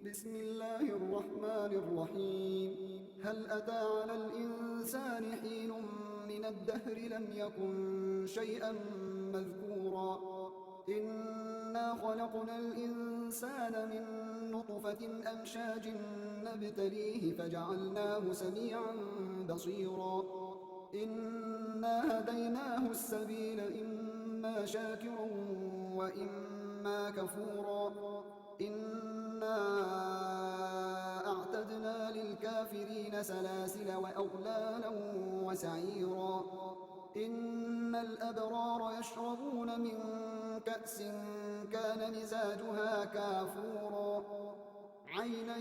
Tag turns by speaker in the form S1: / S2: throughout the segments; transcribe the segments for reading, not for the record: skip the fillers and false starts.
S1: بسم الله الرحمن الرحيم. هل أتى على الإنسان حين من الدهر لم يكن شيئا مذكورا إنا خلقنا الإنسان من نطفة أمشاج نبتليه فجعلناه سميعا بصيرا إنا هديناه السبيل إما شاكرا وإما كفورا إنا أعتدنا للكافرين سلاسل وأغلالا وسعيرا إن الأبرار يشربون من كأس كان مزاجها كافورا عينا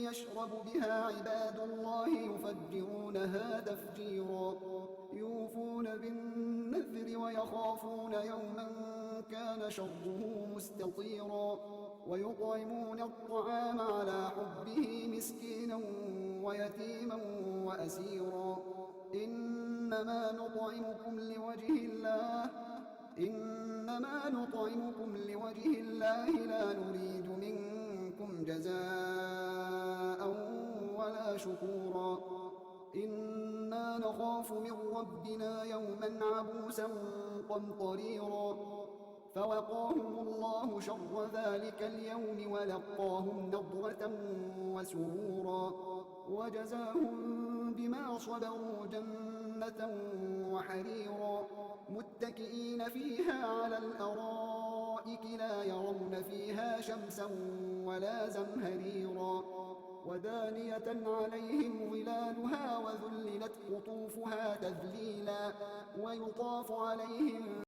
S1: يشرب بها عباد الله يفجرونها تفجيرا يوفون بالنذر ويخافون يوما كان شره مستطيرا ويطعمون الطعام على حبه مسكينا ويتيما وأسيرا إنما نطعمكم لوجه الله لا نريد منكم جزاء ولا شكورا إنا نخاف من ربنا يوما عبوسا قمطريرا فوقاهم الله شر ذلك اليوم ولقاهم نضرة وسرورا وجزاهم بما صبروا جنة وحريرا متكئين فيها على الأرائك لا يرون فيها شمسا ولا زمهريرا ودانية عليهم ظلالها وذللت قطوفها تذليلا ويطاف عليهم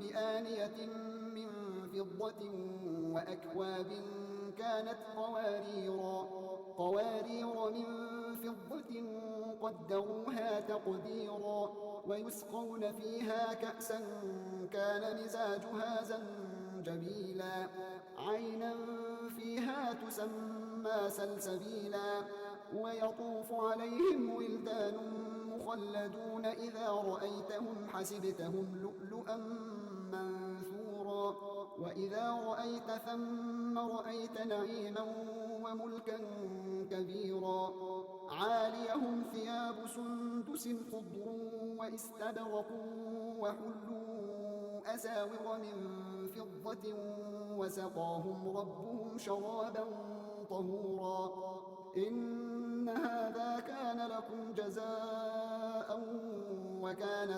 S1: بآنية من فضة وأكواب كانت قوارير من فضة قدروها تقديرا ويسقون فيها كأسا كان مزاجها زنجبيلا عينا فيها تسمى سلسبيلا ويطوف عليهم ولدان مخلدون إذا رأيتهم حسبتهم لؤلؤا منثورا وإذا رأيت ثم رأيت نعيما وملكا كبيرا عاليهم ثياب سندس خضر واستبرق وحلوا أساور من فضة وسقاهم ربهم شرابا طهورا إن هذا كان لكم جزاء وكان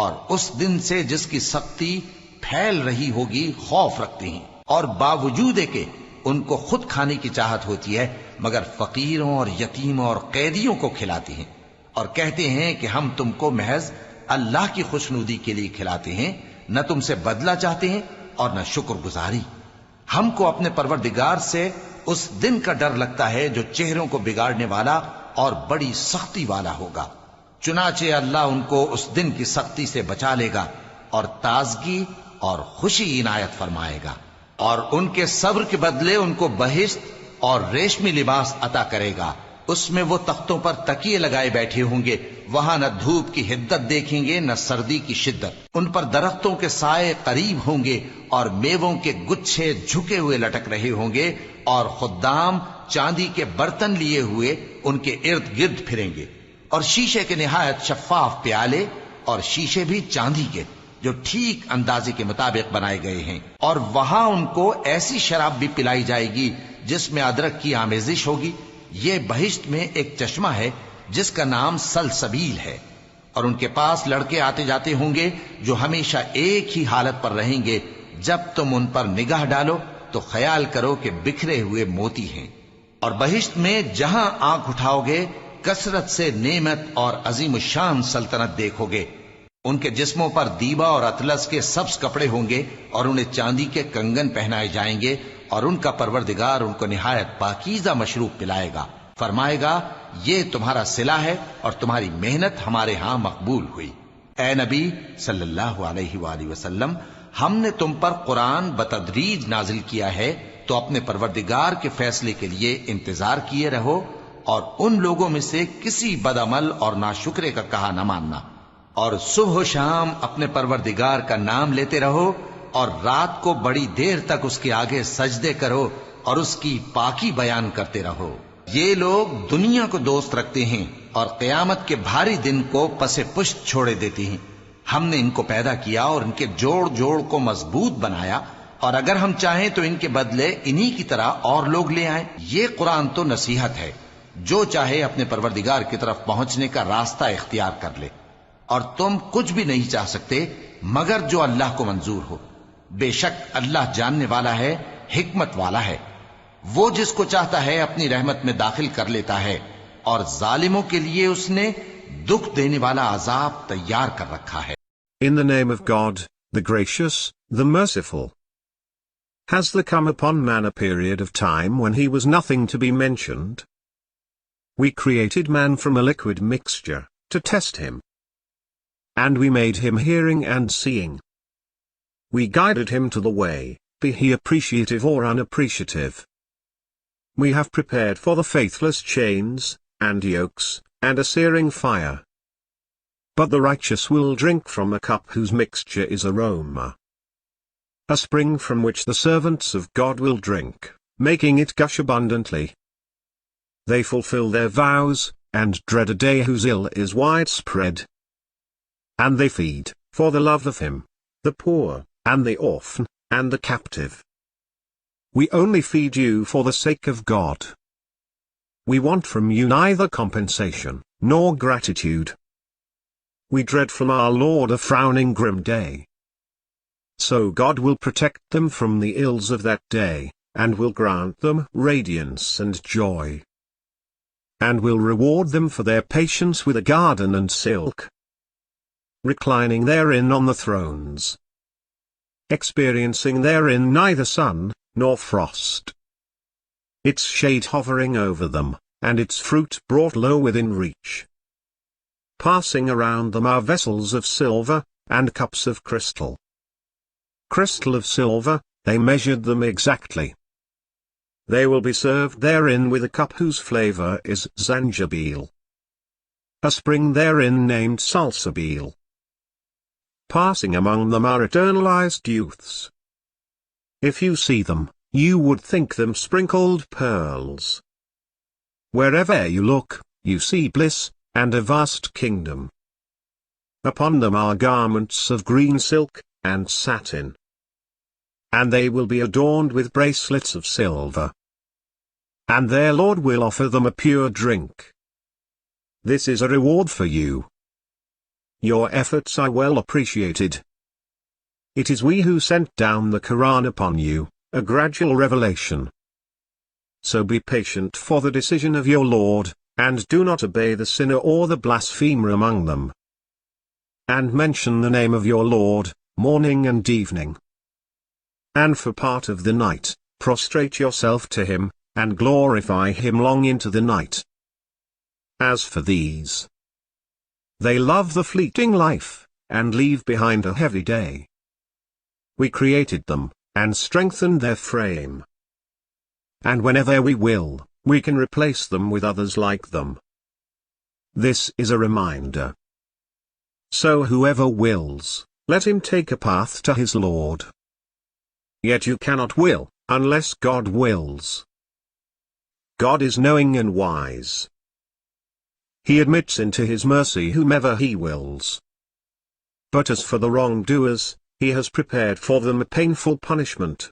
S2: اور اس دن سے جس کی سختی پھیل رہی ہوگی خوف رکھتے ہیں، اور باوجود کہ ان کو خود کھانے کی چاہت ہوتی ہے مگر فقیروں اور یتیموں اور قیدیوں کو کھلاتے ہیں، اور کہتے ہیں کہ ہم تم کو محض اللہ کی خوشنودی کے لیے کھلاتے ہیں، نہ تم سے بدلہ چاہتے ہیں اور نہ شکر گزاری۔ ہم کو اپنے پروردگار سے اس دن کا ڈر لگتا ہے جو چہروں کو بگاڑنے والا اور بڑی سختی والا ہوگا، چنانچہ اللہ ان کو اس دن کی سختی سے بچا لے گا اور تازگی اور خوشی عنایت فرمائے گا، اور ان کے صبر کے بدلے ان کو بہشت اور ریشمی لباس عطا کرے گا، اس میں وہ تختوں پر تکیے لگائے بیٹھے ہوں گے، وہاں نہ دھوپ کی حدت دیکھیں گے نہ سردی کی شدت، ان پر درختوں کے سائے قریب ہوں گے اور میووں کے گچھے جھکے ہوئے لٹک رہے ہوں گے، اور خدام چاندی کے برتن لیے ہوئے ان کے ارد گرد پھریں گے، اور شیشے کے نہایت شفاف پیالے، اور شیشے بھی چاندی کے جو ٹھیک اندازے کے مطابق بنائے گئے ہیں، اور وہاں ان کو ایسی شراب بھی پلائی جائے گی جس میں ادرک کی آمیزش ہوگی۔ یہ بہشت میں ایک چشمہ ہے جس کا نام سلسبیل ہے، اور ان کے پاس لڑکے آتے جاتے ہوں گے جو ہمیشہ ایک ہی حالت پر رہیں گے، جب تم ان پر نگاہ ڈالو تو خیال کرو کہ بکھرے ہوئے موتی ہیں، اور بہشت میں جہاں آنکھ اٹھاؤ گے کثرت سے نعمت اور عظیم الشان سلطنت دیکھو گے۔ ان کے جسموں پر دیبا اور اطلس کے سبز کپڑے ہوں گے، اور انہیں چاندی کے کنگن پہنائے جائیں گے، اور ان کا پروردگار ان کو نہایت پاکیزہ مشروب پلائے گا، فرمائے گا یہ تمہارا صلہ ہے اور تمہاری محنت ہمارے ہاں مقبول ہوئی۔ اے نبی صلی اللہ علیہ وآلہ وسلم، ہم نے تم پر قرآن بتدریج نازل کیا ہے، تو اپنے پروردگار کے فیصلے کے لیے انتظار کیے رہو، اور ان لوگوں میں سے کسی بدعمل اور ناشکرے کا کہا نہ ماننا، اور صبح و شام اپنے پروردگار کا نام لیتے رہو، اور رات کو بڑی دیر تک اس کے آگے سجدے کرو اور اس کی پاکی بیان کرتے رہو۔ یہ لوگ دنیا کو دوست رکھتے ہیں اور قیامت کے بھاری دن کو پس پشت چھوڑے دیتے ہیں۔ ہم نے ان کو پیدا کیا اور ان کے جوڑ جوڑ کو مضبوط بنایا، اور اگر ہم چاہیں تو ان کے بدلے انہی کی طرح اور لوگ لے آئیں۔ یہ قرآن تو نصیحت ہے، جو چاہے اپنے پروردگار کی طرف پہنچنے کا راستہ اختیار کر لے، اور تم کچھ بھی نہیں چاہ سکتے مگر جو اللہ کو منظور ہو۔ بے شک اللہ جاننے والا ہے، حکمت والا ہے، وہ جس کو چاہتا ہے اپنی رحمت میں داخل کر لیتا ہے، اور ظالموں کے لیے اس نے دکھ دینے والا عذاب تیار کر رکھا ہے۔
S3: In the name of God, the gracious, the merciful. Has there come upon man a period of time when he was nothing to be mentioned? We created man from a liquid mixture, to test him. And we made him hearing and seeing. We guided him to the way, be he appreciative or unappreciative. We have prepared for the faithless chains, and yokes, and a searing fire. But the righteous will drink from a cup whose mixture is aroma, a spring from which the servants of God will drink, making it gush abundantly. They fulfill their vows, and dread a day whose ill is widespread. And they feed, for the love of him, the poor, and the orphan, and the captive. We only feed you for the sake of God. We want from you neither compensation, nor gratitude. We dread from our Lord a frowning grim day. So God will protect them from the ills of that day, and will grant them radiance and joy. And will reward them for their patience with a garden and silk, reclining therein on the thrones, experiencing therein neither sun, nor frost, its shade hovering over them, and its fruit brought low within reach. Passing around them are vessels of silver, and cups of crystal. Crystal of silver, they measured them exactly. They will be served therein with a cup whose flavor is zanjabil, a spring therein named salsabil. Passing among them are eternalized youths. If you see them, you would think them sprinkled pearls. Wherever you look, you see bliss, and a vast kingdom. Upon them are garments of green silk, and satin. And they will be adorned with bracelets of silver. And their Lord will offer them a pure drink. This is a reward for you. Your efforts are well appreciated. It is we who sent down the Quran upon you, a gradual revelation. So be patient for the decision of your Lord, and do not obey the sinner or the blasphemer among them. And mention the name of your Lord, morning and evening. And for part of the night, prostrate yourself to him, and glorify him long into the night. As for these, they love the fleeting life, and leave behind a heavy day. We created them, and strengthened their frame. And whenever we will, we can replace them with others like them. This is a reminder. So whoever wills, let him take a path to his Lord. Yet you cannot will, unless God wills. God is knowing and wise. He admits into his mercy whomever he wills. But as for the wrongdoers, he has prepared for them a painful punishment.